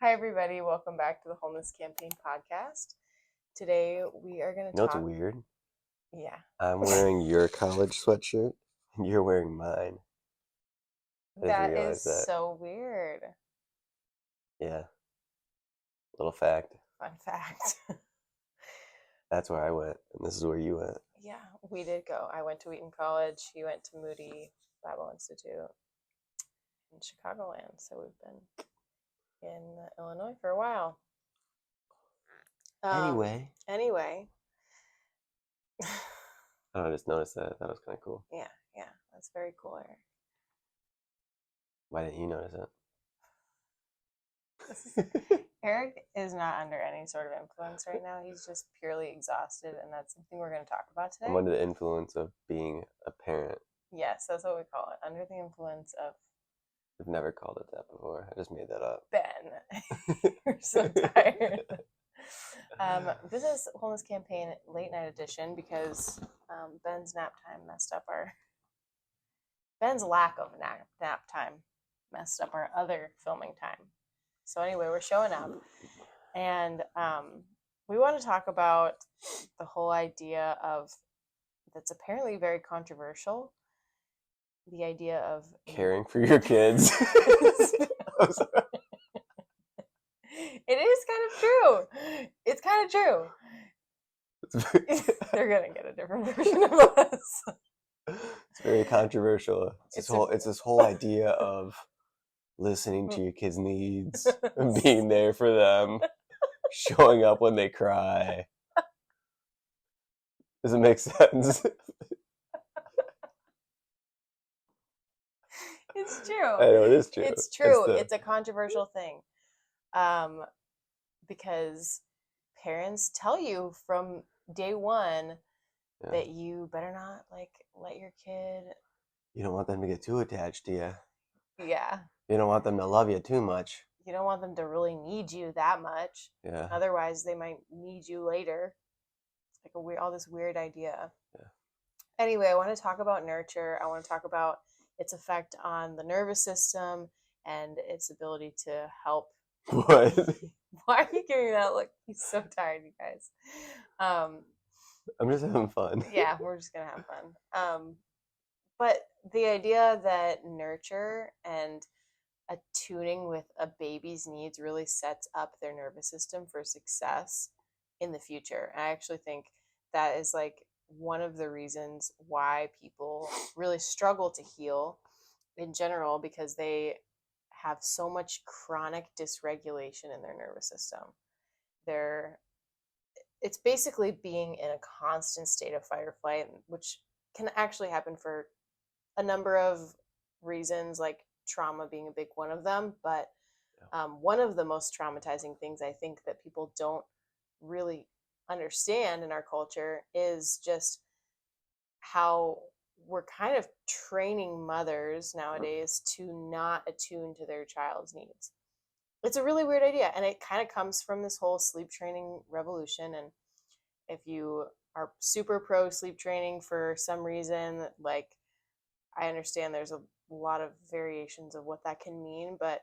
Hi, everybody. Welcome back to the Wholeness Campaign Podcast. Today, we are going to talk... You know what's weird? Yeah. I'm wearing your college sweatshirt, and you're wearing mine. That is so weird. Yeah. Little fact. Fun fact. That's where I went, and this is where you went. Yeah, we did go. I went to Wheaton College. You went to Moody Bible Institute in Chicagoland. So we've been in Illinois for a while. Anyway. I just noticed that. That was kind of cool. Yeah. That's very cool, Eric. Why didn't you notice it? Eric is not under any sort of influence right now. He's just purely exhausted, and that's something we're going to talk about today. I'm under the influence of being a parent. Yes, that's what we call it. Under the influence of... I've never called it that before. I just made that up. Ben. You're so tired. This is Wholeness Campaign Late Night Edition because Ben's nap time messed up Ben's lack of nap time messed up our other filming time. So anyway, we're showing up, and we want to talk about the whole idea of, that's apparently very controversial, the idea of caring for your kids. It is kind of true. It's kind of true. They're going to get a different version of us. It's very controversial. It's this whole idea of listening to your kids' needs and being there for them, showing up when they cry. Does it make sense? It's true. I know, it is true. It's true. It's a controversial thing. Because parents tell you from day one that you better not let your kid... You don't want them to get too attached to you. Yeah. You don't want them to love you too much. You don't want them to really need you that much. Yeah. Otherwise, they might need you later. It's like all this weird idea. Yeah. Anyway, I want to talk about nurture. I want to talk about its effect on the nervous system and its ability to help. What? Why are you giving me that look? He's so tired, you guys. I'm just having fun. Yeah, we're just going to have fun. But the idea that nurture and attuning with a baby's needs really sets up their nervous system for success in the future. And I actually think that is one of the reasons why people really struggle to heal in general, because they have so much chronic dysregulation in their nervous system. It's basically being in a constant state of fight or flight, which can actually happen for a number of reasons, like trauma being a big one of them. But one of the most traumatizing things I think that people don't really understand in our culture is just how we're kind of training mothers nowadays to not attune to their child's needs. It's a really weird idea, and it kind of comes from this whole sleep training revolution. And if you are super pro sleep training for some reason, I understand there's a lot of variations of what that can mean, but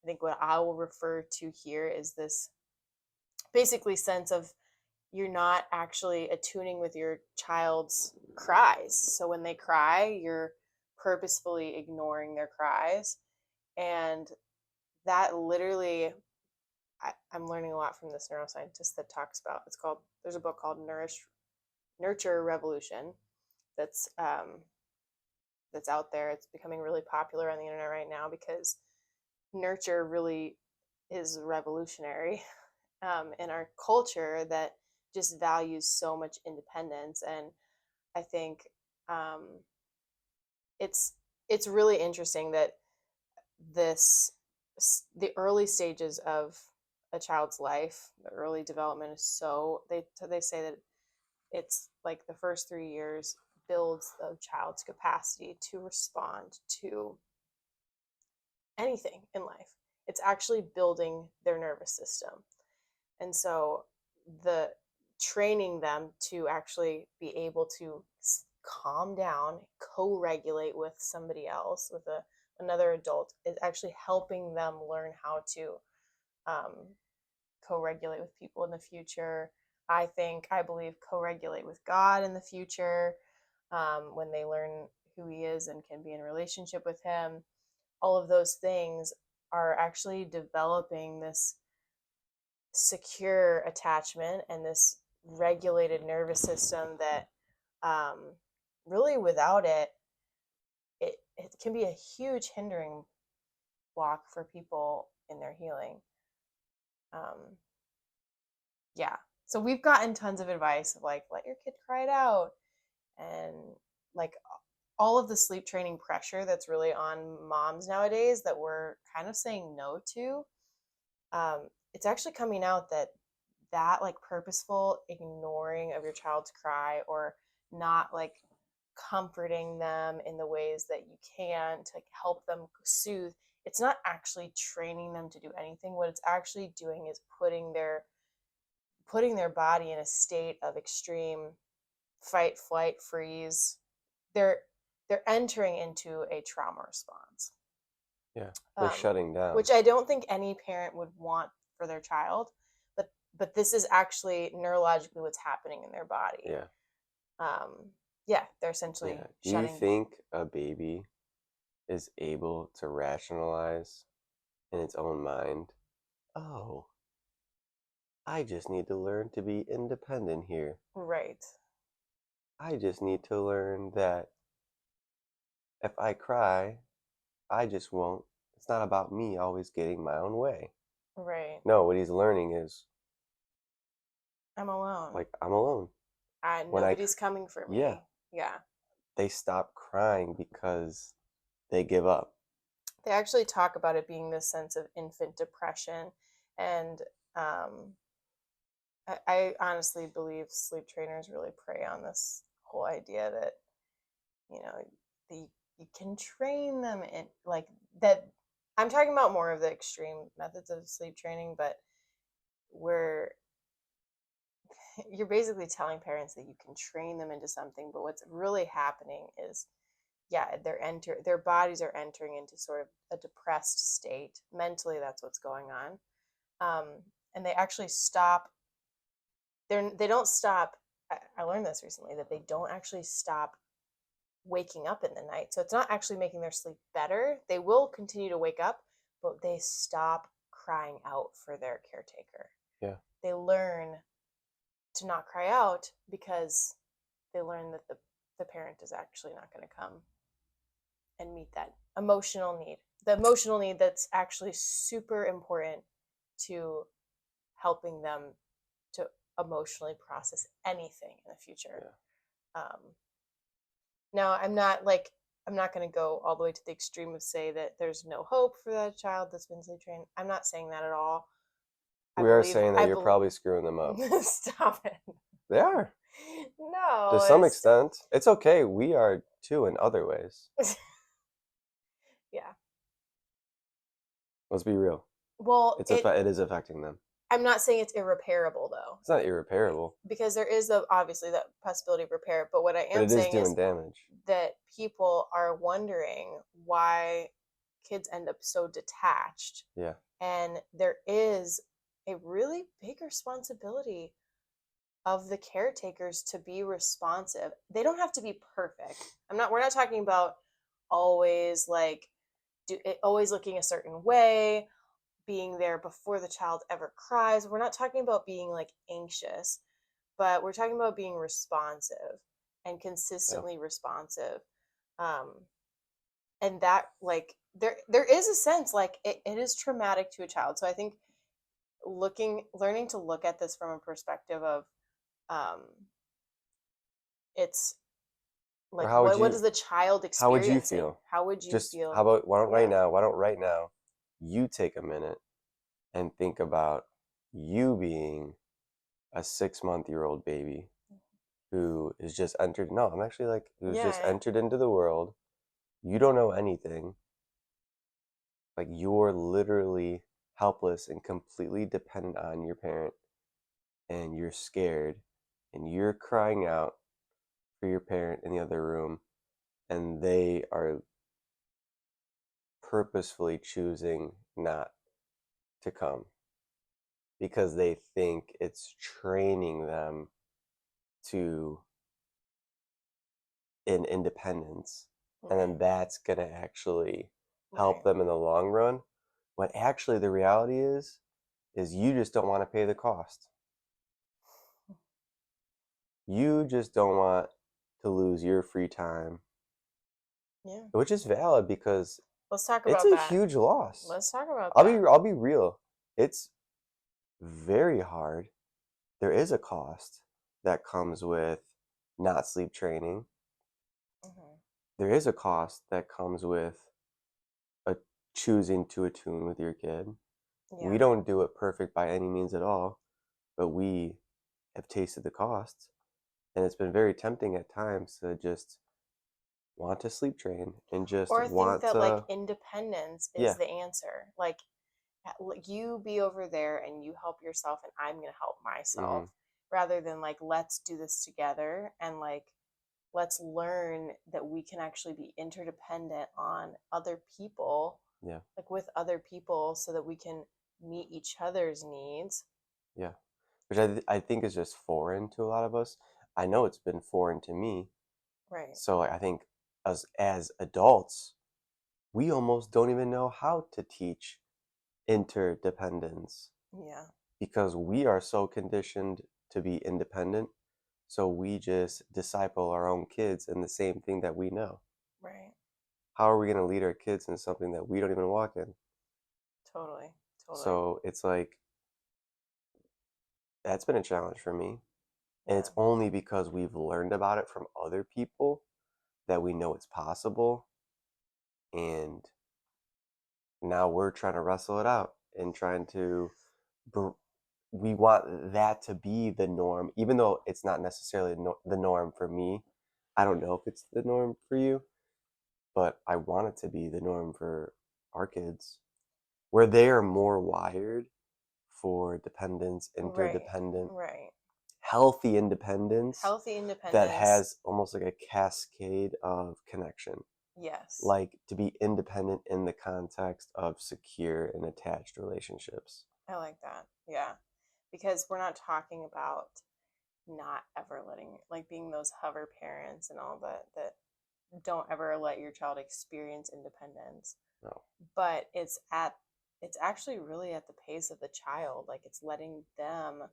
I think what I will refer to here is this basically sense of you're not actually attuning with your child's cries. So when they cry, you're purposefully ignoring their cries. And that literally, I'm learning a lot from this neuroscientist that talks about, there's a book called Nurture Revolution that's out there. It's becoming really popular on the internet right now because nurture really is revolutionary in our culture that just values so much independence. And I think it's really interesting that the early stages of a child's life, the early development is they say that it's like the first 3 years builds the child's capacity to respond to anything in life. It's actually building their nervous system. And so the training them to actually be able to calm down, co-regulate with somebody else, with another adult, is actually helping them learn how to co-regulate with people in the future. I believe co-regulate with God in the future, when they learn who he is and can be in a relationship with him. All of those things are actually developing this secure attachment and this regulated nervous system that, really without it, it can be a huge hindering block for people in their healing. Yeah. So we've gotten tons of advice of like, let your kid cry it out. And like all of the sleep training pressure that's really on moms nowadays that we're kind of saying no to. It's actually coming out that like purposeful ignoring of your child's cry, or not like comforting them in the ways that you can to help them soothe, it's not actually training them to do anything. What it's actually doing is putting their body in a state of extreme fight, flight, freeze. They're entering into a trauma response. Yeah, they're shutting down, which I don't think any parent would want for their child, but this is actually neurologically what's happening in their body. They're essentially do you think a baby is able to rationalize in its own mind, oh, I just need to learn to be independent here? Right. I just need to learn that if I cry, I just won't. It's not about me always getting my own way. Right. No, what he's learning is, I'm alone. like, I'm alone. Nobody's coming for me. Yeah. Yeah. They stop crying because they give up. They actually talk about it being this sense of infant depression. And I honestly believe sleep trainers really prey on this whole idea that, you can train them in like that. I'm talking about more of the extreme methods of sleep training, but where you're basically telling parents that you can train them into something, but what's really happening is, their bodies are entering into sort of a depressed state. Mentally, that's what's going on. And they actually stop. They don't stop. I learned this recently, that they don't actually stop waking up in the night. So it's not actually making their sleep better. They will continue to wake up, but they stop crying out for their caretaker. Yeah. They learn to not cry out because they learn that the parent is actually not going to come and meet that emotional need. The emotional need that's actually super important to helping them to emotionally process anything in the future. Yeah. Now, I'm not going to go all the way to the extreme of say that there's no hope for that child that's been sleep trained. I'm not saying that at all. We are saying that you're probably screwing them up. Stop it. They are. No. To some extent. It's okay. We are too in other ways. Yeah. Let's be real. Well, it is affecting them. I'm not saying it's irreparable, though. It's not irreparable. Because there is obviously the possibility of repair. But what I am saying is damage. That people are wondering why kids end up so detached. Yeah. And there is a really big responsibility of the caretakers to be responsive. They don't have to be perfect. We're not talking about always always looking a certain way, being there before the child ever cries. We're not talking about being anxious, but we're talking about being responsive and consistently responsive. And that there is a sense it is traumatic to a child. So I think learning to look at this from a perspective of it's what does the child experience? How would you feel? How would you feel? How about why don't right now you take a minute and think about you being a 6-month-old baby who is just entered. No, I'm actually just entered into the world. You don't know anything. You're literally helpless and completely dependent on your parent, and you're scared, and you're crying out for your parent in the other room, and they are purposefully choosing not to come. because they think it's training them to in independence, and then Right. that's going to actually help Right. them in the long run, when actually the reality is you just don't want to pay the cost. You just don't want to lose your free time, Yeah. which is valid because Let's talk it's about a that. huge loss. Let's talk about I'll that. be real. It's very hard. There is a cost that comes with not sleep training. Mhm. There is a cost that comes with a choosing to attune with your kid. We Yeah. don't do it perfect by any means at all, but we have tasted the costs, and it's been very tempting at times to just want to sleep train and just Or I think want that like to, independence is yeah, the answer. Like you be over there and you help yourself and I'm going to help myself, mhm, rather than like let's do this together, and like let's learn that we can actually be interdependent on other people, yeah, like with other people, so that we can meet each other's needs. yeah, which I think is just foreign to a lot of us. I know it's been foreign to me. Right. So like, I think as adults, we almost don't even know how to teach interdependence Yeah. because we are so conditioned to be independent. So we just disciple our own kids in the same thing that we know. Right. How are we going to lead our kids in something that we don't even walk in? Totally. Totally. So it's like, that's been a challenge for me. And Yeah. it's only because we've learned about it from other people that we know it's possible. And now we're trying to wrestle it out and trying to, we want that to be the norm, even though it's not necessarily the norm for me. I don't know if it's the norm for you, but I want it to be the norm for our kids, where they are more wired for dependence, Right. interdependent, Right. healthy independence Healthy that independence. has almost like a cascade of connection. Yes. Like to be independent in the context of secure and attached relationships. I like that. Yeah. Because we're not talking about not ever letting, like being those hover parents and all that don't ever let your child experience independence. No. But it's actually really at the pace of the child. Like it's letting them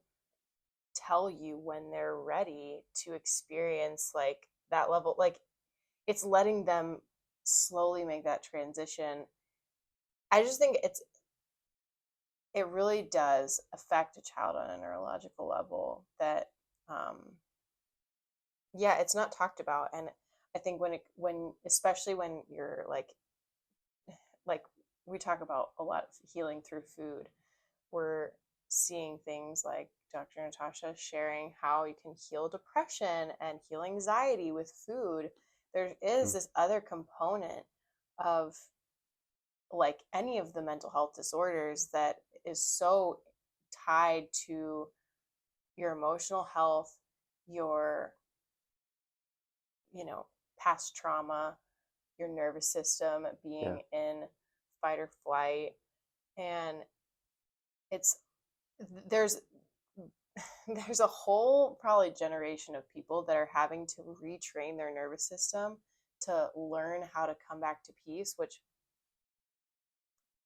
tell you when they're ready to experience like that level. Like it's letting them slowly make that transition. I just think it really does affect a child on a neurological level that um yeah, it's not talked about. And I think when especially when you're like we talk about a lot of healing through food, we're seeing things like Dr. Natasha sharing how you can heal depression and heal anxiety with food. There is Mm, this other component of like any of the mental health disorders that is so tied to your emotional health, your, past trauma, your nervous system yeah. being in fight or flight. And it's there's there's a whole probably generation of people that are having to retrain their nervous system to learn how to come back to peace, which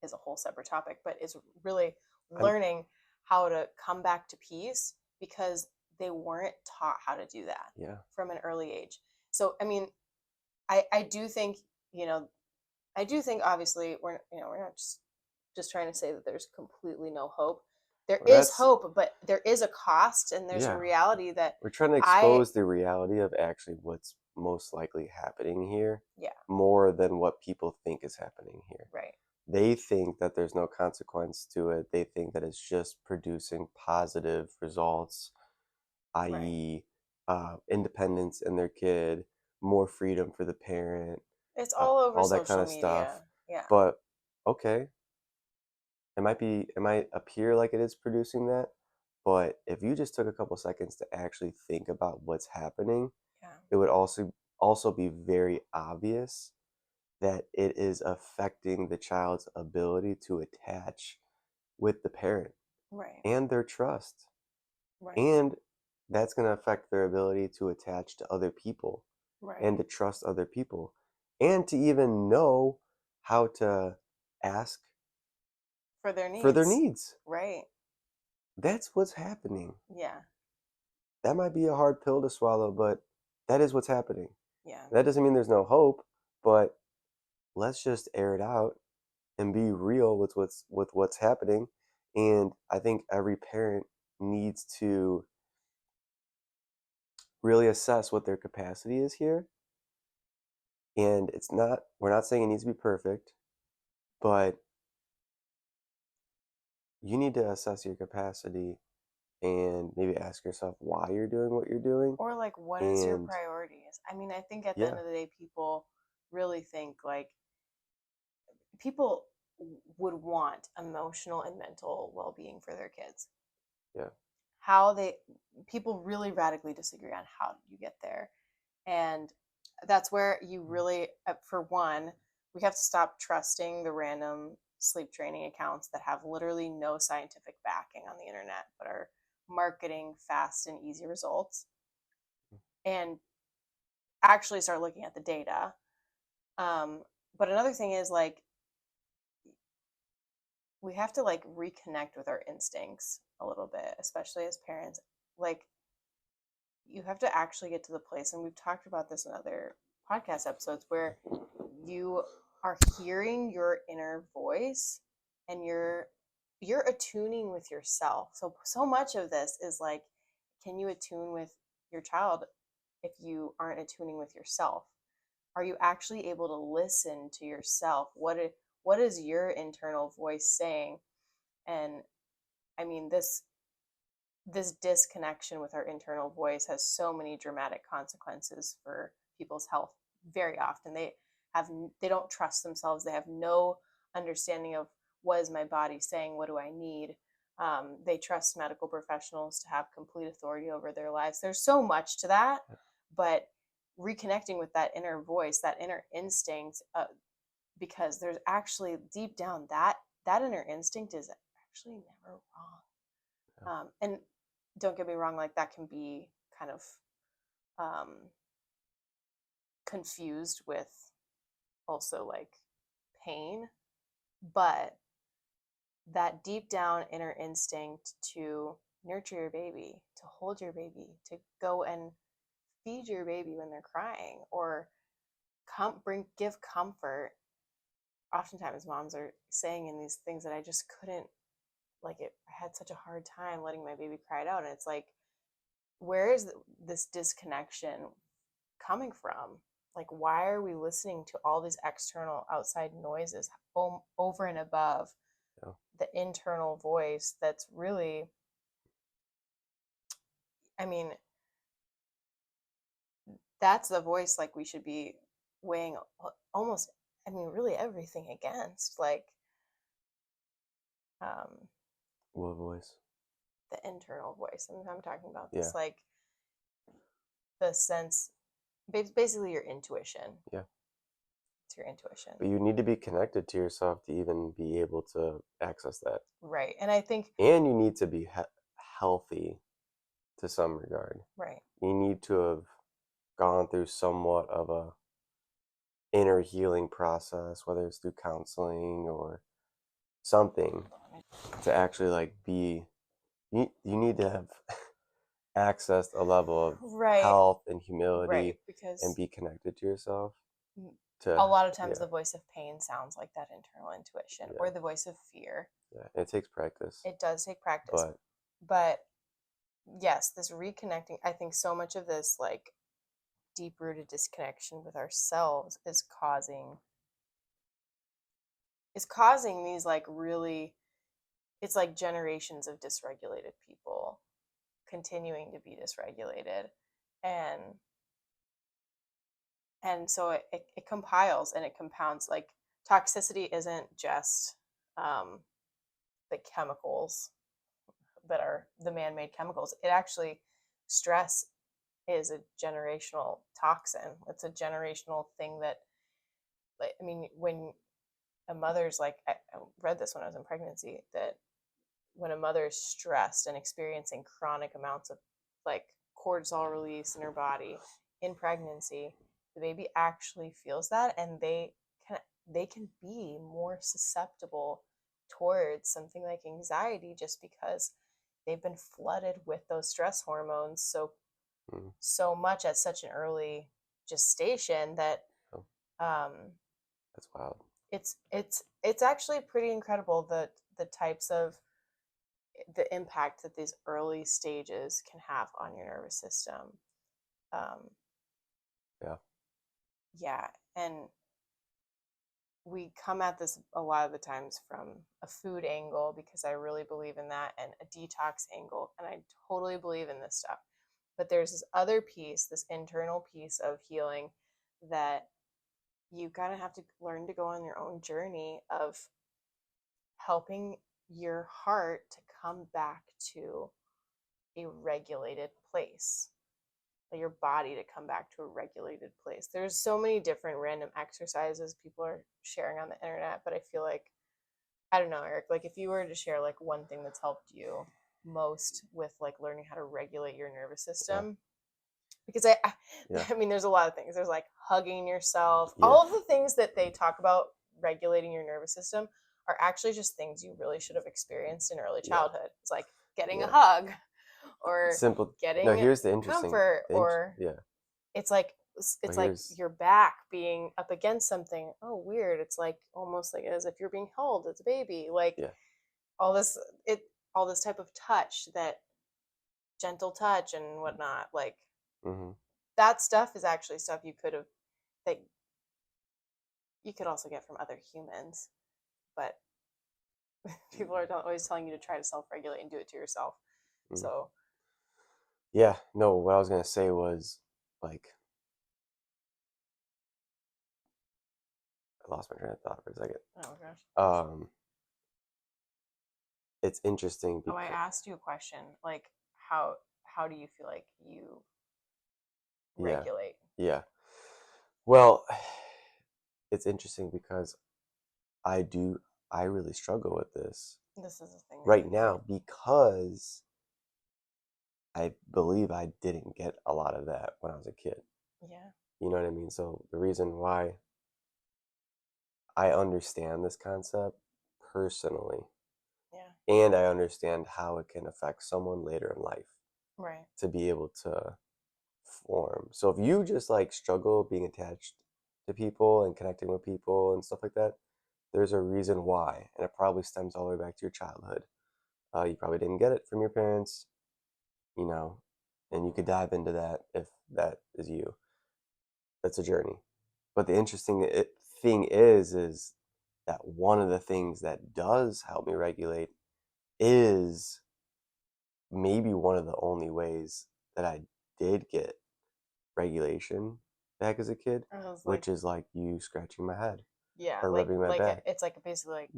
is a whole separate topic, but it's really I'm, learning how to come back to peace because they weren't taught how to do that yeah. from an early age. So, I mean, I do think, you know, I do think obviously we're not just trying to say that there's completely no hope. There Well, is that's, hope, but there is a cost and there's a yeah. reality that We're trying to I expose the reality of actually what's most likely happening here yeah, more than what people think is happening here. right. They think that there's no consequence to it. They think that it's just producing positive results, Right. i.e., independence in their kid, more freedom for the parent, It's all over all that kind social of stuff. media. Yeah. But okay, it might appear like it is producing that, but if you just took a couple seconds to actually think about what's happening, Yeah. it would also be very obvious that it is affecting the child's ability to attach with the parent. Right. and their trust. Right. And that's going to affect their ability to attach to other people Right. and to trust other people and to even know how to ask For their needs. for their needs. Right. That's what's happening. Yeah. That might be a hard pill to swallow, but that is what's happening. Yeah. That doesn't mean there's no hope, but let's just air it out and be real with what's happening. And I think every parent needs to really assess what their capacity is here. And we're not saying it needs to be perfect, but you need to assess your capacity and maybe ask yourself why you're doing what you're doing. Or like, what is your And priorities? I mean, I think at the yeah, end of the day, people really think like people would want emotional and mental well-being for their kids. yeah, People really radically disagree on how you get there. And that's where you really, for one, we have to stop trusting the random sleep training accounts that have literally no scientific backing on the internet, but are marketing fast and easy results, and actually start looking at the data. But another thing is like, we have to like reconnect with our instincts a little bit, especially as parents. Like, you have to actually get to the place, and we've talked about this in other podcast episodes, where you are hearing your inner voice and you're attuning with yourself. So much of this is like, can you attune with your child if you aren't attuning with yourself? Are you actually able to listen to yourself? What is your internal voice saying? And I mean, this disconnection with our internal voice has so many dramatic consequences for people's health. Very often they don't trust themselves. They have no understanding of, what is my body saying, what do I need. They trust medical professionals to have complete authority over their lives. There's so much to that, but reconnecting with that inner voice, that inner instinct, because there's actually deep down that inner instinct is actually never wrong. And don't get me wrong, like that can be kind of confused with also like pain, but that deep down inner instinct to nurture your baby, to hold your baby, to go and feed your baby when they're crying, or give comfort. Oftentimes moms are saying in these things that I just couldn't, like, I had such a hard time letting my baby cry it out. And it's like, where is this disconnection coming from? Like, why are we listening to all these external outside noises over and above the internal voice that's really, I mean, that's the voice like we should be weighing almost, I mean, really everything against, like, what voice? the internal voice. I'm talking about Yeah. this, like, the sense, basically your intuition. Yeah. It's your intuition. But you need to be connected to yourself to even be able to access that. Right. And I think, and you need to be healthy to some regard. right. You need to have gone through somewhat of a inner healing process, whether it's through counseling or something, to actually like be, you need to have accessed a level of Right. health and humility, Right, because and be connected to yourself. a lot of times the voice of pain sounds like that internal intuition, or the voice of fear. Yeah, it takes practice. It does take practice. But yes, this reconnecting, I think so much of this like deep-rooted disconnection with ourselves is causing these like really, it's like generations of dysregulated people continuing to be dysregulated, and so it compiles and it compounds. Like, toxicity isn't just the chemicals that are the man-made chemicals. It actually, stress is a generational toxin. It's a generational thing that, like, I mean, when a mother's like, I read this when I was in pregnancy, that when a mother is stressed and experiencing chronic amounts of like cortisol release in her body in pregnancy, the baby actually feels that, and they can be more susceptible towards something like anxiety just because they've been flooded with those stress hormones so much at such an early gestation that that's wild. It's actually pretty incredible the types of the impact that these early stages can have on your nervous system. Yeah, and we come at this a lot of the times from a food angle because I really believe in that, and a detox angle, and I totally believe in this stuff. But there's this other piece, this internal piece of healing that you kind of have to learn to go on your own journey of helping your heart to come back to a regulated place, your body to come back to a regulated place. There's so many different random exercises people are sharing on the internet, but I feel like, I don't know, Eric, like if you were to share like one thing that's helped you most with like learning how to regulate your nervous system, because I mean, there's a lot of things. There's like hugging yourself, all of the things that they talk about regulating your nervous system are actually just things you really should have experienced in early childhood. It's like getting a hug, or simple getting here's the interesting comfort, or it's like your back being up against something. Oh, weird. It's like almost like as if you're being held as a baby. Like all this type of touch, that gentle touch and whatnot. Like that stuff is actually stuff that you could also get from other humans, but people are always telling you to try to self-regulate and do it to yourself. So no, what I was gonna say was, like, I lost my train of thought for a second. Oh gosh. It's interesting because I asked you a question, like how do you feel like you regulate? Well, it's interesting because I really struggle with this. This is a thing right now because I believe I didn't get a lot of that when I was a kid. Yeah. You know what I mean? So the reason why I understand this concept personally, and I understand how it can affect someone later in life, right, to be able to form. So if you just like struggle being attached to people and connecting with people and stuff like that, there's a reason why, and it probably stems all the way back to your childhood. You probably didn't get it from your parents, you know, and you could dive into that if that is you. That's a journey. But the interesting thing is that one of the things that does help me regulate is maybe one of the only ways that I did get regulation back as a kid, which is like you scratching my head, or rubbing my back. It's like basically like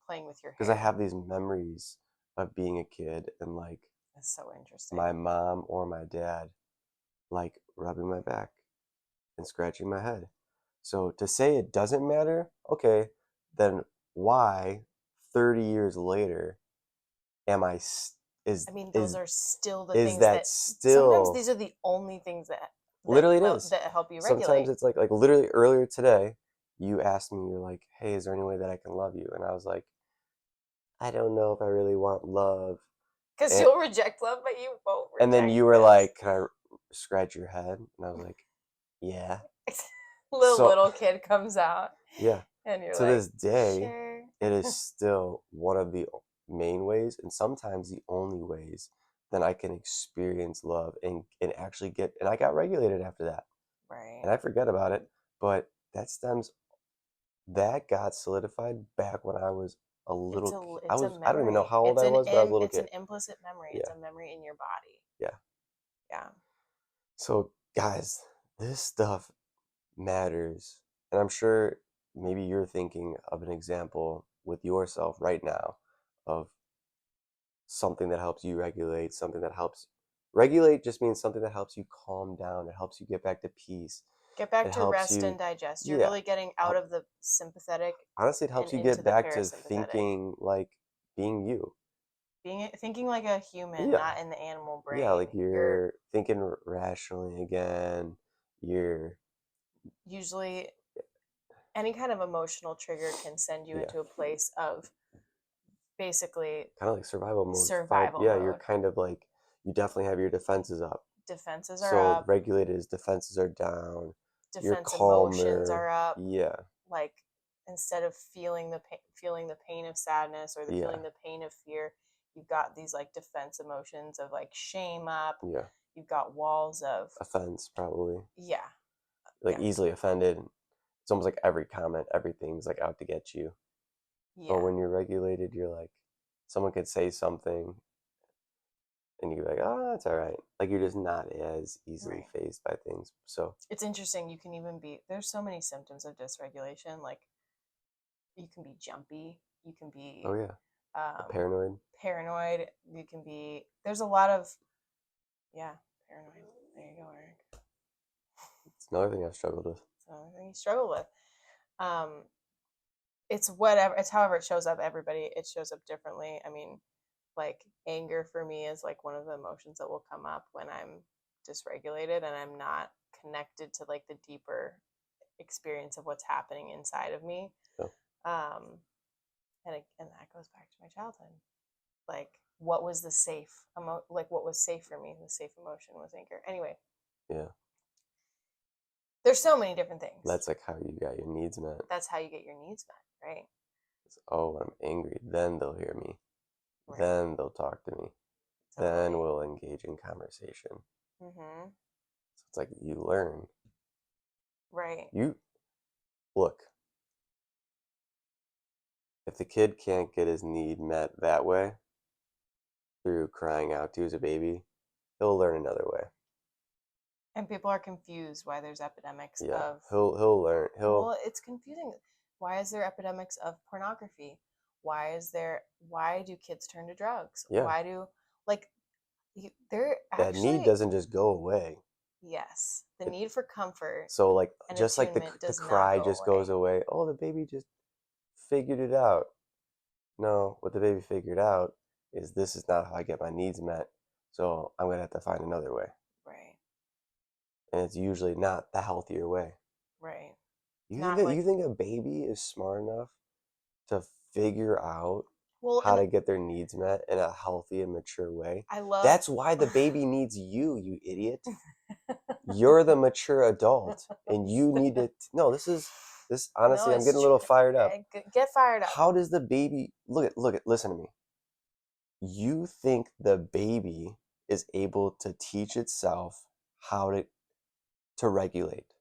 playing with your hair. Because I have these memories of being a kid and like it's so interesting. My mom or my dad like rubbing my back and scratching my head. So to say it doesn't matter, okay, then why 30 years later am I those are still the things that still sometimes these are the only things that literally it is that help you regulate. Sometimes it's like literally earlier today you asked me, you're like, hey, is there any way that I can love you? And I was like, I don't know if I really want love. Because you'll reject love, but you won't reject. And then you were like, can I scratch your head? And I was like, yeah. Little kid comes out. Yeah. And you're to like, this day, sure. It is still one of the main ways, and sometimes the only ways, that I can experience love and actually get, and I got regulated after that. Right. And I forget about it, but that got solidified back when I was a little kid. I don't even know how old I was, but I was a little kid. It's an implicit memory. Yeah. It's a memory in your body. Yeah. Yeah. So guys, this stuff matters. And I'm sure maybe you're thinking of an example with yourself right now of something that helps you regulate, something that helps regulate just means something that helps you calm down. It helps you get back to peace. Get back to rest and digest. You're really getting out of the sympathetic. Honestly, it helps you get back to thinking like being you. thinking like a human, Yeah. not in the animal brain. Yeah, like you're thinking rationally again. You're usually any kind of emotional trigger can send you Yeah. into a place of basically kind of like survival mode. survival Yeah, you're mode. kind of like, you definitely have your defenses up. Defenses are So up. regulated is defenses are down. You're Defense emotions calmer. are up. Yeah. Like instead of feeling the pain of sadness or Yeah. feeling the pain of fear, you've got these like defense emotions of like shame up. Yeah. You've got walls of Offense, probably. yeah, Like yeah. easily offended. It's almost like every comment, everything's like out to get you. Yeah. But when you're regulated, you're like, someone could say something and you're like, oh, that's all right. Like you're just not as easily Right. fazed by things. So It's interesting. You can even be, there's so many symptoms of dysregulation. Like you can be jumpy. You can be oh yeah, paranoid. paranoid. You can be, there's a lot of, yeah, paranoid. There you go, Eric. It's another thing I've struggled with. It's another thing you struggle with. It's whatever, it's however it shows up. Everybody, it shows up differently. I mean, like anger for me is like one of the emotions that will come up when I'm dysregulated and I'm not connected to like the deeper experience of what's happening inside of me. Yeah. And that goes back to my childhood. Like what was the safe like what was safe for me? The safe emotion was anger. Anyway. Yeah. There's so many different things. That's like how you got your needs met. That's how you get your needs met, right? Oh, I'm angry. Then they'll hear me. Right. Then they'll talk to me. Totally. Then we'll engage in conversation. Mm-hmm. So it's like you learn. Right. You look. If the kid can't get his need met that way, through crying out to you as a baby, he'll learn another way. And people are confused why there's epidemics of. He'll learn. Well, it's confusing. Why is there epidemics of pornography? Why do kids turn to drugs? Yeah. Why do they're actually, that need doesn't just go away. Yes, the need for comfort. So like and just like the cry just goes away. Oh, the baby just figured it out. No, what the baby figured out is this is not how I get my needs met. So I'm gonna have to find another way. Right. And it's usually not the healthier way. Right. You think a baby is smart enough to figure out how to get their needs met in a healthy and mature way? That's why the baby needs you, you idiot. You're the mature adult, and you need to. No, this honestly, I'm getting a little fired up. Get fired up. How does the baby listen to me? You think the baby is able to teach itself how to regulate?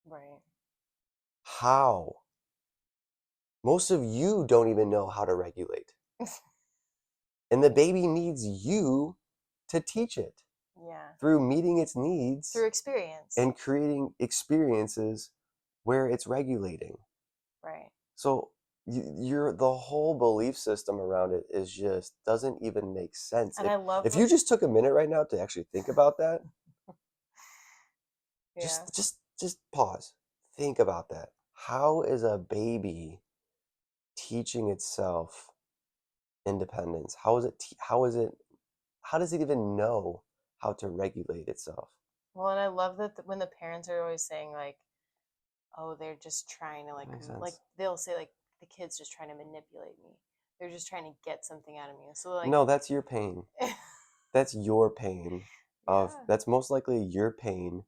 Right. How? Most of you don't even know how to regulate. And the baby needs you to teach it. Yeah. Through meeting its needs. Through experience. And creating experiences where it's regulating. Right. So the whole belief system around it is just doesn't even make sense. And I love if you just took a minute right now to actually think about that. Yeah. Just pause. Think about that. How is a baby teaching itself independence? How does it even know how to regulate itself? Well, and I love that when the parents are always saying like, oh, they're just trying to like they'll say like the kid's just trying to manipulate me. They're just trying to get something out of me. So like, no, that's your pain. That's your pain that's most likely your pain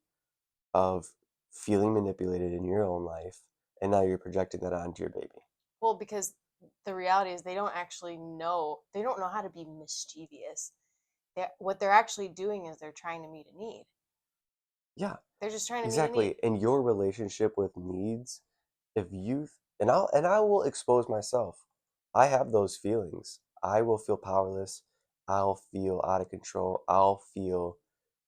of feeling manipulated in your own life, and now you're projecting that onto your baby. Well, because the reality is they don't know how to be mischievous. What they're actually doing is they're trying to meet a need. Yeah. They're just trying to meet a need. In your relationship with needs, if you and I will expose myself. I have those feelings. I will feel powerless. I'll feel out of control. I'll feel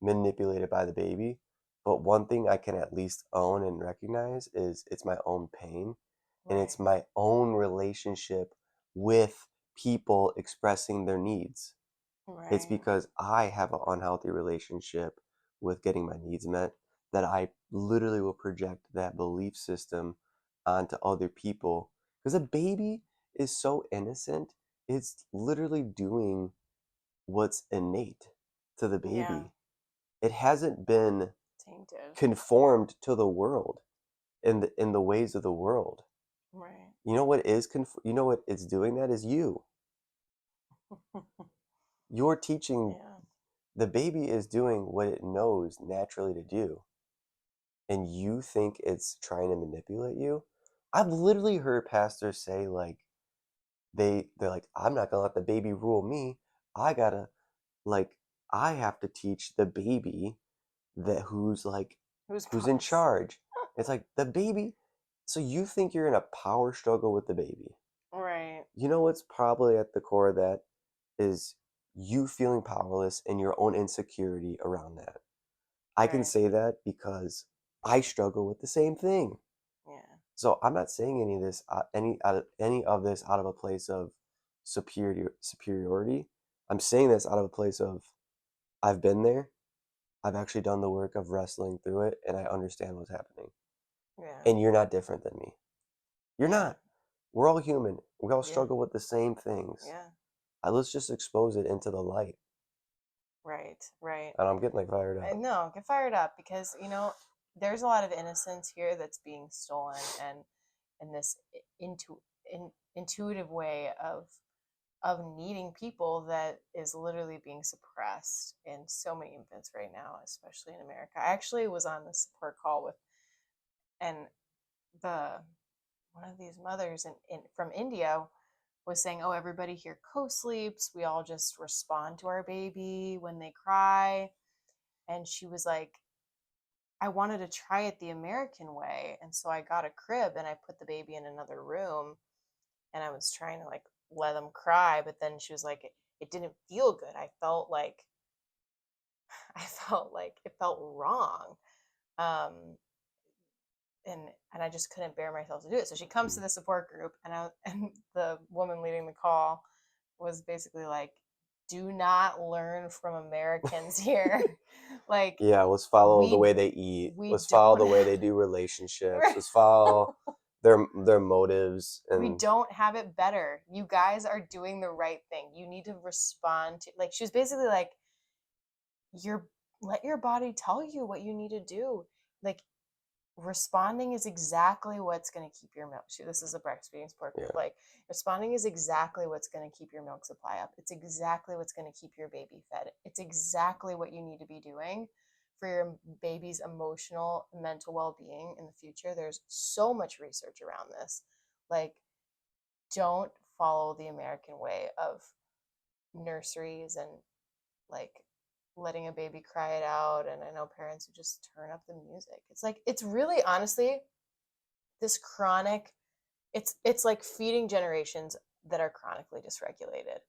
manipulated by the baby. But one thing I can at least own and recognize is it's my own pain. Right. And it's my own relationship with people expressing their needs. Right. It's because I have an unhealthy relationship with getting my needs met that I literally will project that belief system onto other people. Because a baby is so innocent it's literally doing what's innate to the baby. Yeah. It hasn't been Tainted. conformed to the world in the ways of the world. Right. You know what is you know what it's doing that is you. You're teaching Yeah. the baby is doing what it knows naturally to do. And you think it's trying to manipulate you? I've literally heard pastors say like they're like, I'm not gonna let the baby rule me. I gotta like I have to teach the baby that who's in boss? charge. It's like the baby. So you think you're in a power struggle with the baby. Right. You know what's probably at the core of that is you feeling powerless and your own insecurity around that. I can Right. say that because I struggle with the same thing. Yeah. So I'm not saying any of this out of a place of superiority. I'm saying this out of a place of I've been there. I've actually done the work of wrestling through it, and I understand what's happening. Yeah. And you're not different than me. You're Yeah. not. We're all human. We all Yeah. struggle with the same things. Yeah. Let's just expose it into the light. Right. Right. And I'm getting like fired up. No, get fired up because there's a lot of innocence here that's being stolen, and this intuitive way of needing people that is literally being suppressed in so many infants right now, especially in America. I actually was on the support call with and the one of these mothers from India was saying, "Oh, everybody here co-sleeps. We all just respond to our baby when they cry." And she was like, I wanted to try it the American way. And so I got a crib and I put the baby in another room and I was trying to like let them cry. But then she was like, it didn't feel good. I felt like it felt wrong. Um, and I just couldn't bear myself to do it. So she comes to the support group and the woman leading the call was basically like, do not learn from Americans here. Like, yeah, let's follow the we way they eat. we Let's follow the don't way they do relationships. Let's follow their motives. we And don't have it better. You guys are doing the right thing. You need to respond to, like, she was basically like, let your body tell you what you need to do. Like, responding is exactly what's going to keep your milk. This is a breastfeeding support group. yeah. Like, responding is exactly what's going to keep your milk supply up. It's exactly what's going to keep your baby fed. It's exactly what you need to be doing for your baby's emotional and mental well-being in the future. There's so much research around this. Like, don't follow the American way of nurseries and like letting a baby cry it out. And I know parents who just turn up the music. It's like, it's really honestly this chronic, it's like feeding generations that are chronically dysregulated.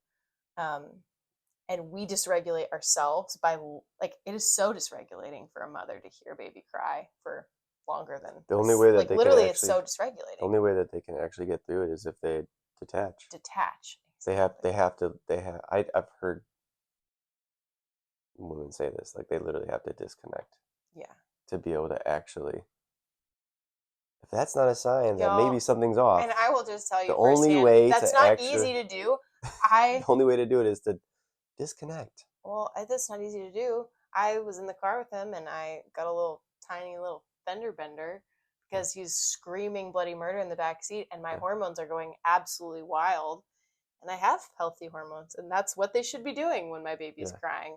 And we dysregulate ourselves by, like, it is so dysregulating for a mother to hear a baby cry for longer than The only way that they literally can it's actually, so dysregulating. the only way that they can actually get through it is if they detach. Exactly. I've heard women say this, like they literally have to disconnect. Yeah. To be able to actually, if that's not a sign that Y'all, maybe something's off. And I will just tell you The only firsthand, way that's to not actually, easy to do. the only way to do it is to disconnect. Well, that's not easy to do. I was in the car with him and I got a little tiny little fender bender because he's screaming bloody murder in the back seat and my hormones are going absolutely wild. And I have healthy hormones and that's what they should be doing when my baby's crying.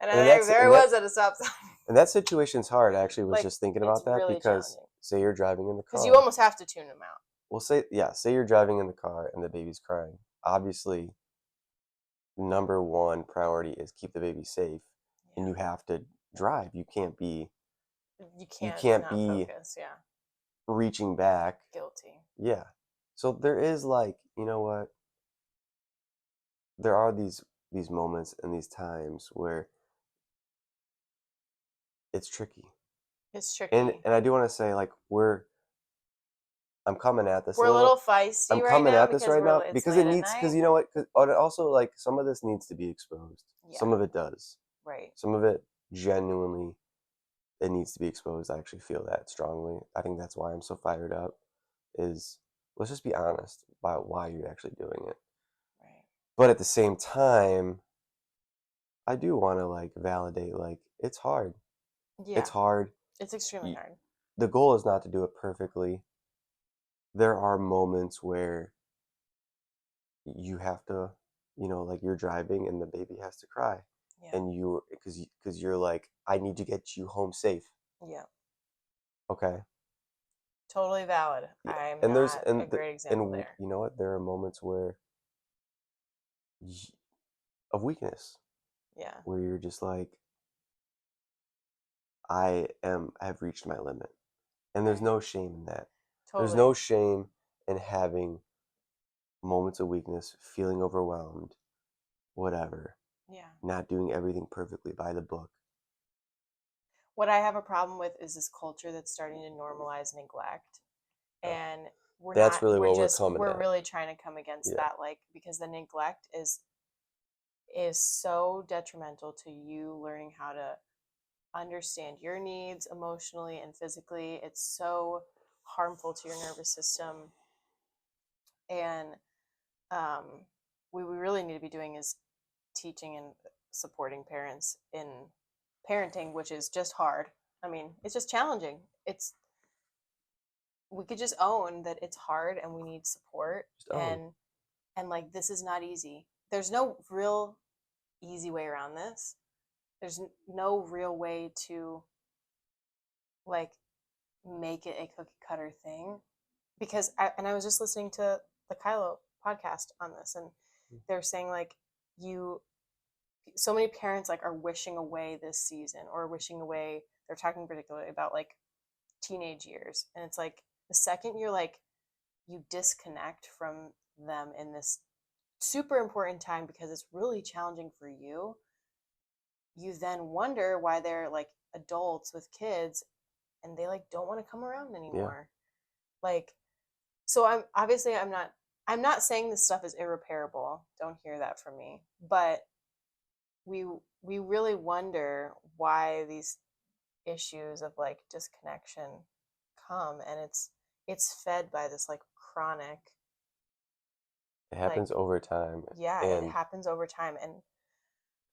And there I was at a stop sign. And that situation's hard. I actually was Like, just thinking about that really because challenging. say you're driving in the car. Because you almost have to tune them out. Well, say you're driving in the car and the baby's crying. Obviously, number one priority is keep the baby safe, and you have to drive. You can't be focus. Yeah. reaching back. Guilty. Yeah. So there is like, you know what? There are these moments and these times where it's tricky. It's tricky. And I do want to say like I'm coming at this. We're a little feisty I'm right coming now at this right now because it needs, because you know what? Because also like some of this needs to be exposed. Yeah. Some of it does. Right. Some of it genuinely, it needs to be exposed. I actually feel that strongly. I think that's why I'm so fired up. Is let's just be honest about why you're actually doing it. Right. But at the same time, I do want to like validate, like, it's hard. Yeah. It's hard. It's extremely hard. The goal is not to do it perfectly. There are moments where you have to, like you're driving and the baby has to cry. Yeah. And because you're like, I need to get you home safe. Yeah. Okay. Totally valid. Yeah. I'm And not a great example there. you know what? There are moments where of weakness Yeah. where you're just like, have reached my limit. And there's Right. no shame in that. Totally. There's no shame in having moments of weakness, feeling overwhelmed, whatever, Yeah. not doing everything perfectly by the book. What I have a problem with is this culture that's starting to normalize neglect. And That's really what we're coming we're at. really trying to come against that, like, because the neglect is so detrimental to you learning how to understand your needs emotionally and physically. It's so harmful to your nervous system. And what we really need to be doing is teaching and supporting parents in parenting, which is just hard. I mean, it's just challenging. We could just own that it's hard and we need support. And like, this is not easy. There's no real easy way around this. There's no real way to like make it a cookie cutter thing, because I was just listening to the Kylo podcast on this, and they're saying like, so many parents like are wishing away this season, or wishing away, they're talking particularly about like teenage years, and it's like the second you're like, you disconnect from them in this super important time because it's really challenging for you, you then wonder why they're like adults with kids and they like don't want to come around anymore. Like, so I'm not saying this stuff is irreparable. Don't hear that from me. But we really wonder why these issues of like disconnection come, and it's fed by this like chronic, it happens like, over time. It happens over time, and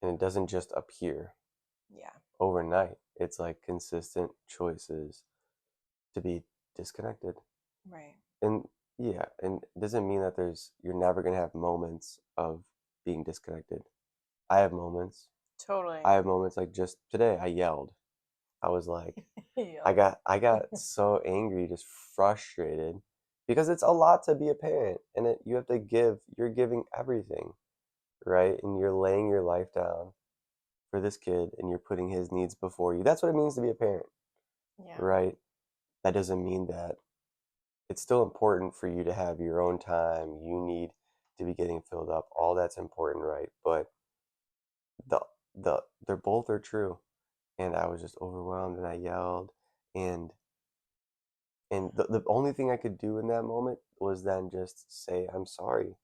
it doesn't just appear overnight. It's like consistent choices to be disconnected. Right. And and it doesn't mean that you're never going to have moments of being disconnected. I have moments. Totally. I have moments like just today I yelled. I was like, I got so angry, just frustrated, because it's a lot to be a parent, and you're giving everything, right? And you're laying your life down for this kid, and you're putting his needs before you. That's what it means to be a parent, right? That doesn't mean that it's still important for you to have your own time. You need to be getting filled up. All that's important, right? But they're both are true. And I was just overwhelmed and I yelled, and the only thing I could do in that moment was then just say I'm sorry.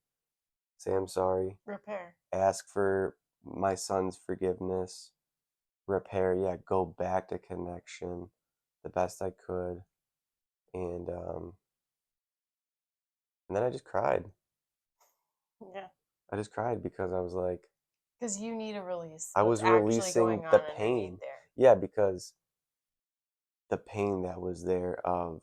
Say I'm sorry. Repair. Ask for my son's forgiveness. Repair, go back to connection the best I could. And then I just cried. Yeah. I just cried because I was like, because you need a release. I was releasing the pain. Yeah, because the pain that was there of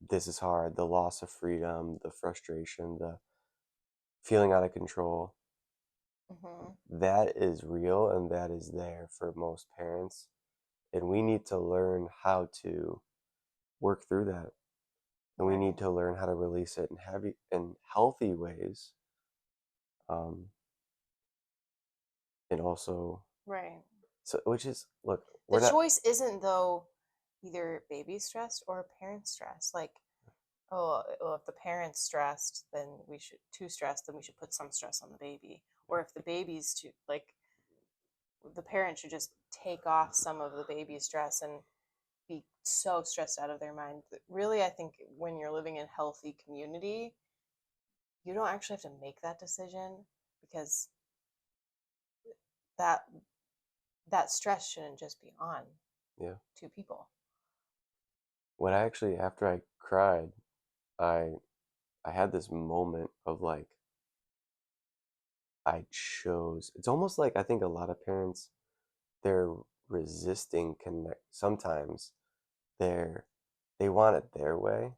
this is hard, the loss of freedom, the frustration, the feeling out of control. That is real, and that is there for most parents. And we need to learn how to work through that. And we need to learn how to release it in healthy ways. And also, so, which is, look, the choice isn't though either baby stressed or parent stressed. Like, oh, well, if the parent's stressed, then we should put some stress on the baby. Or if the baby's too, like, the parent should just take off some of the baby's stress and be so stressed out of their mind. Really, I think when you're living in healthy community, you don't actually have to make that decision, because that stress shouldn't just be on two people. After I cried, I had this moment of like, it's almost like I think a lot of parents, they're resisting connect. Sometimes they want it their way,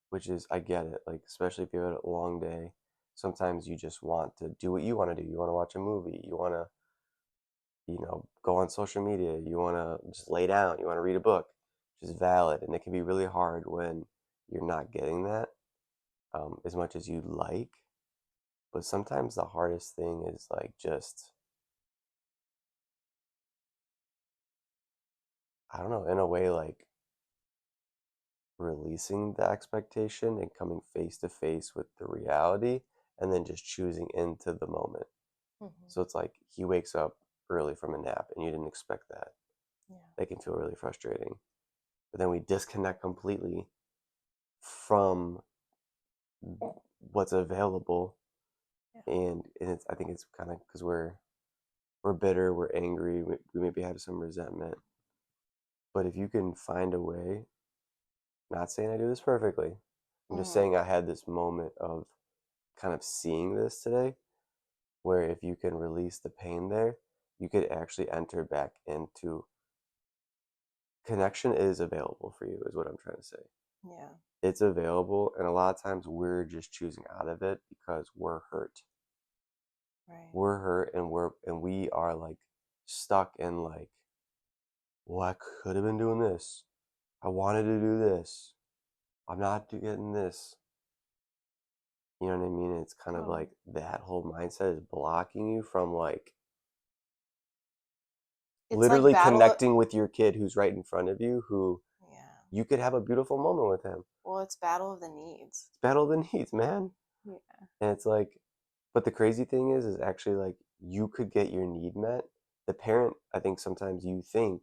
which is, I get it. Like, especially if you have a long day, sometimes you just want to do what you want to do. You want to watch a movie. You want to, go on social media. You want to just lay down. You want to read a book, which is valid. And it can be really hard when you're not getting that as much as you'd like. But sometimes the hardest thing is like just, I don't know, in a way, like releasing the expectation and coming face to face with the reality and then just choosing into the moment. So it's like he wakes up early from a nap and you didn't expect that. Yeah. That can feel really frustrating. But then we disconnect completely from what's available. Yeah. And I think it's kind of because we're bitter, we're angry, we maybe have some resentment. But if you can find a way, not saying I do this perfectly, I'm just saying I had this moment of kind of seeing this today, where if you can release the pain there, you could actually enter back into connection is available for you, is what I'm trying to say. Yeah. It's available, and a lot of times we're just choosing out of it because we're hurt. Right. We're hurt, and we are like stuck in like, well, I could have been doing this. I wanted to do this. I'm not getting this. You know what I mean? It's kind of like that whole mindset is blocking you from like literally like connecting with your kid who's right in front of you, who you could have a beautiful moment with him. Well, it's battle of the needs. It's battle of the needs, man. Yeah. And it's like, but the crazy thing is actually like you could get your need met. The parent, I think sometimes you think,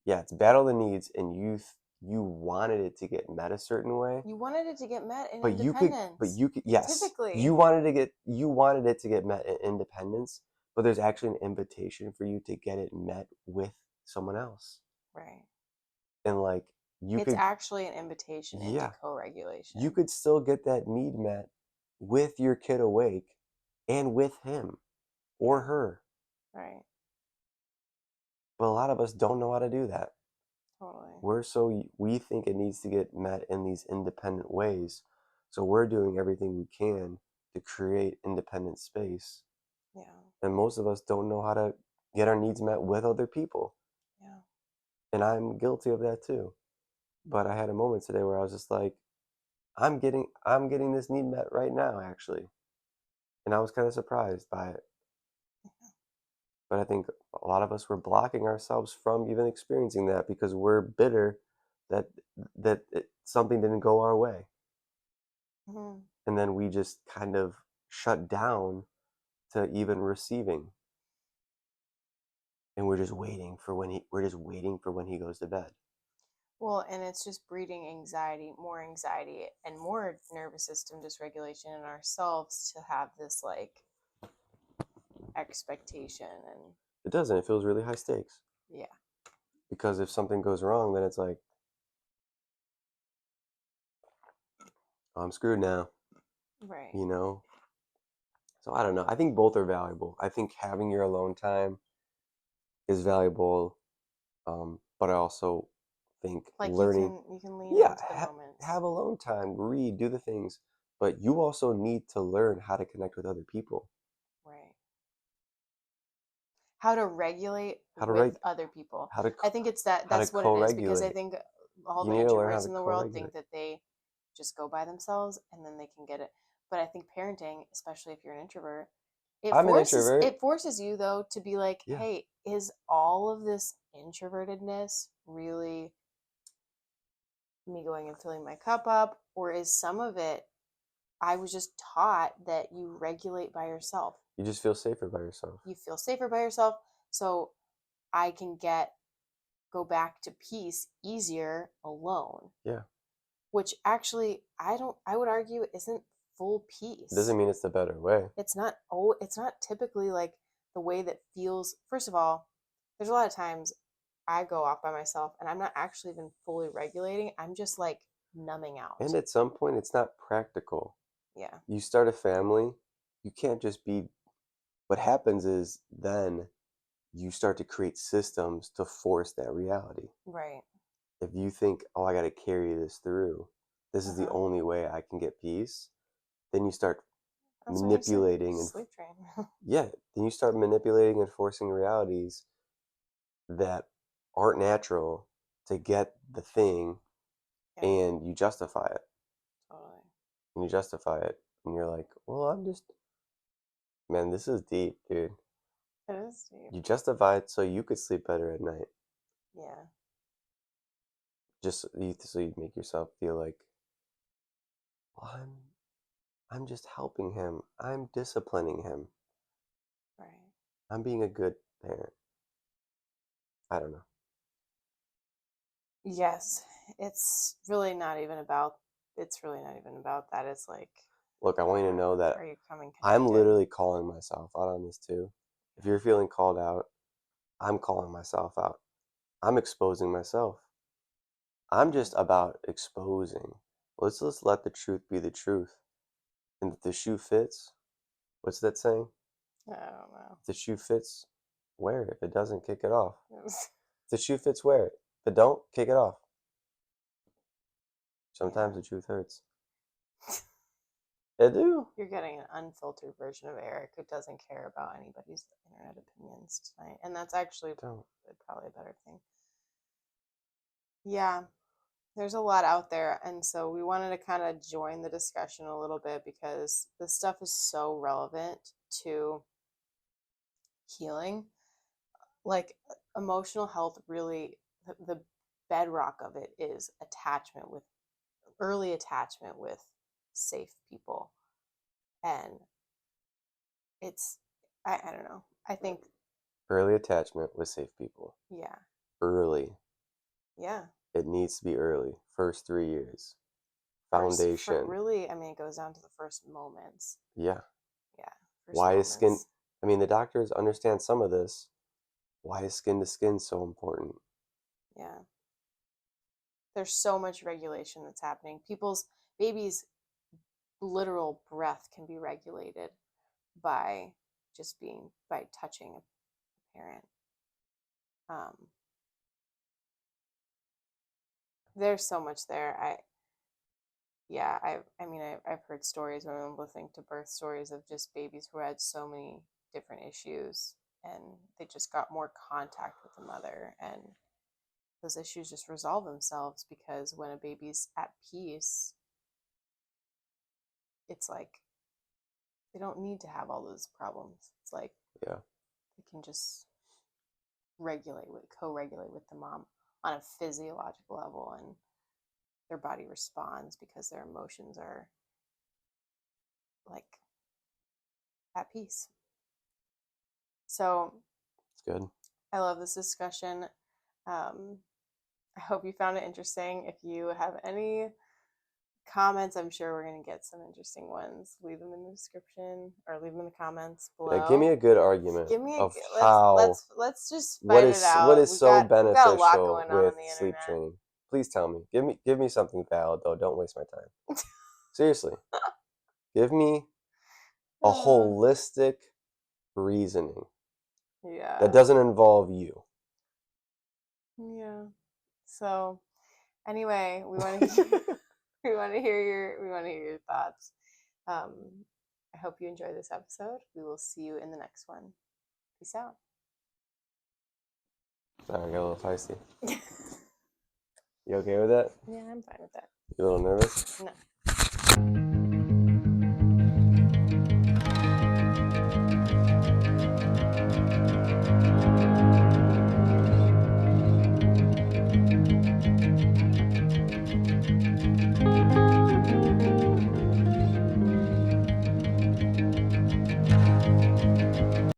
yeah, it's battle of the needs, and you wanted it to get met a certain way. You wanted it to get met in but independence. you could, yes, typically. you wanted it to get met in independence, but there's actually an invitation for you to get it met with someone else. Right. And like it's actually an invitation into co-regulation. You could still get that need met with your kid awake and with him or her. Right. But a lot of us don't know how to do that. Totally. We think it needs to get met in these independent ways. So we're doing everything we can to create independent space. Yeah. And most of us don't know how to get our needs met with other people. Yeah. And I'm guilty of that too. But I had a moment today where I was just like, I'm getting this need met right now, actually. And I was kind of surprised by it. But I think a lot of us were blocking ourselves from even experiencing that because we're bitter that something didn't go our way. And then we just kind of shut down to even receiving. And we're just waiting for when he goes to bed. Well, and it's just breeding anxiety, and more nervous system dysregulation in ourselves to have this like expectation. And it doesn't. It feels really high stakes. Yeah. Because if something goes wrong, then it's like, I'm screwed now. Right. You know? So I don't know. I think both are valuable. I think having your alone time is valuable. But I also think like learning. You can lean into the moments. Have alone time, read, do the things. But you also need to learn how to connect with other people. Right. How to regulate with other people. I think it's that's what it is, because I think all the introverts in the world think that they just go by themselves and then they can get it. But I think parenting, especially if you're an introvert, it forces you though to be like, hey, is all of this introvertedness really me going and filling my cup up, or is some of it I was just taught that you regulate by yourself? You just feel safer by yourself. You feel safer by yourself, so I can go back to peace easier alone. Yeah. Which actually I would argue isn't full peace. It doesn't mean it's the better way. It's not typically like the way that feels. First of all, there's a lot of times I go off by myself and I'm not actually even fully regulating. I'm just like numbing out. And at some point it's not practical. Yeah. You start a family, you can't just be what happens is then you start to create systems to force that reality. Right. If you think, oh, I got to carry this through, this is the Uh-huh. only way I can get peace, then you start That's what I said. manipulating and Sleep train. yeah, then you start manipulating and forcing realities that aren't natural to get the thing, Yeah, and you justify it. totally. And you justify it, and you're like, well, man, this is deep, dude. It is deep. You justify it so you could sleep better at night. Yeah. So you make yourself feel like, well, I'm just helping him. I'm disciplining him. Right. I'm being a good parent. I don't know. Yes. It's really not even about that. It's like, Look, I want you to know that are you coming I'm connected? literally calling myself out on this too. If you're feeling called out, I'm calling myself out. I'm exposing myself. I'm just about exposing. Let's just let the truth be the truth. And if the shoe fits, what's that saying? I don't know. If the shoe fits, wear it. If it doesn't, kick it off. If the shoe fits, wear it. If it don't, kick it off. Sometimes Yeah. the truth hurts. It do. You're getting an unfiltered version of Eric who doesn't care about anybody's internet opinions tonight. And that's actually Don't. probably a better thing. Yeah, there's a lot out there. And so we wanted to kind of join the discussion a little bit because this stuff is so relevant to healing. Like emotional health, really, the bedrock of it is early attachment with safe people. And it's, I don't know. I think, Early attachment with safe people. yeah. Early. Yeah. It needs to be early. First 3 years. First, Foundation. really, I mean, it goes down to the first moments. Yeah. Yeah. Why is skin? I mean, the doctors understand some of this. Why is skin to skin so important? Yeah. There's so much regulation that's happening. Babies' literal breath can be regulated by by touching a parent. There's so much there. I've heard stories when I'm listening to birth stories of just babies who had so many different issues and they just got more contact with the mother and those issues just resolve themselves because when a baby's at peace, it's like they don't need to have all those problems. It's like Yeah. they can just co-regulate with the mom on a physiological level and their body responds because their emotions are like at peace. So It's good. I love this discussion. I hope you found it interesting. If you have any comments, I'm sure we're going to get some interesting ones. Leave them in the description or leave them in the comments below. Yeah, give me a good argument of let's just fight it out. What is so beneficial a lot going on with the sleep internet. training. Please tell me. Give me something valid though. Don't waste my time. Seriously. Give me a holistic reasoning. Yeah. That doesn't involve you. Yeah. So anyway, we want to hear your thoughts. I hope you enjoy this episode. We will see you in the next one. Peace out. Sorry, I got a little feisty. You okay with that? Yeah, I'm fine with that. You a little nervous? No.